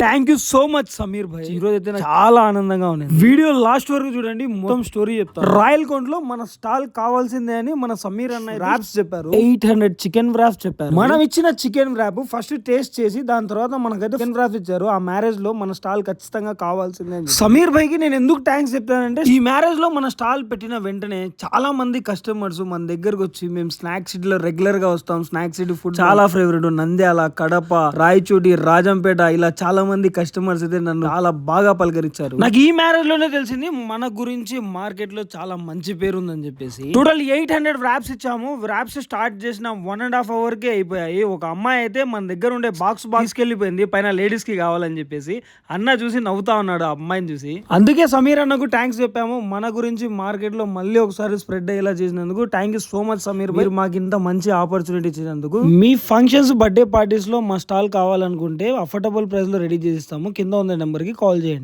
Thank you so much Sameer భాయ్. ఈ రోజు అయితే నాకు చాలా ఆనందంగా ఉంది. వీడియో లాస్ట్ వరకు చూడండి, మొత్తం స్టోరీ చెప్తాను. రాయల్ కౌంట్ లో మన స్టాల్ కావాల్సిందే అని మన సమీర్ అన్న ర్యాప్స్ చెప్పారు. 800 చికెన్ ర్యాప్స్ చెప్పారు. మనం ఇచ్చిన చికెన్ ర్యాప్ ఫస్ట్ టేస్ట్ చేసి దాని తర్వాత మనకైతే చికెన్ ర్యాప్స్ ఇచ్చారు. ఆ మ్యారేజ్ లో మన స్టాల్ ఖచ్చితంగా కావాల్సిందే అని. సమీర్ భాయ్ కి నేను ఎందుకు థ్యాంక్స్ చెప్తానంటే, ఈ మ్యారేజ్ లో మన స్టాల్ పెట్టిన వెంటనే చాలా మంది కస్టమర్స్ మన దగ్గరకు వచ్చి, మేము స్నాక్ సిటీ లో రెగ్యులర్ గా వస్తాం, స్నాక్ సిటీ ఫుడ్ చాలా ఫేవరెట్, నంద్యాల, కడప, రాయచోటి, రాజంపేట, ఇలా చాలా మంది కస్టమర్స్ అయితే నన్ను చాలా బాగా పలకరించారు. నాకు ఈ మ్యారేజ్ లోనే తెలిసింది మన గురించి మార్కెట్ లో చాలా మంచి పేరు ఉందని చెప్పేసి. టోటల్ 800 ర్యాప్స్ ఇచ్చాము. ర్యాప్స్ స్టార్ట్ చేసిన 1.5 hour కే అయిపోయాయి. ఒక అమ్మాయి అయితే మన దగ్గర ఉండే బాక్స్ వెళ్ళిపోయింది, పైన లేడీస్ కి కావాలని చెప్పేసి. అన్న చూసి నవ్వుతా ఉన్నాడు ఆ అమ్మాయిని చూసి. అందుకే సమీర్ అన్నకు థ్యాంక్స్ చెప్పాము. మన గురించి మార్కెట్ లో మళ్ళీ ఒకసారి స్ప్రెడ్ అయ్యేలా చేసినందుకు thank you so much Sameer. మీరు మాకు ఇంత మంచి ఆపర్చునిటీ ఇచ్చినందుకు. మీ ఫంక్షన్స్, బర్త్డే పార్టీస్ లో మా స్టాల్ కావాలనుకుంటే అఫోర్డబుల్ ప్రైస్ లో రెడీ చేసిస్తాము. కింద ఉన్న నెంబర్ కి కాల్ చేయండి.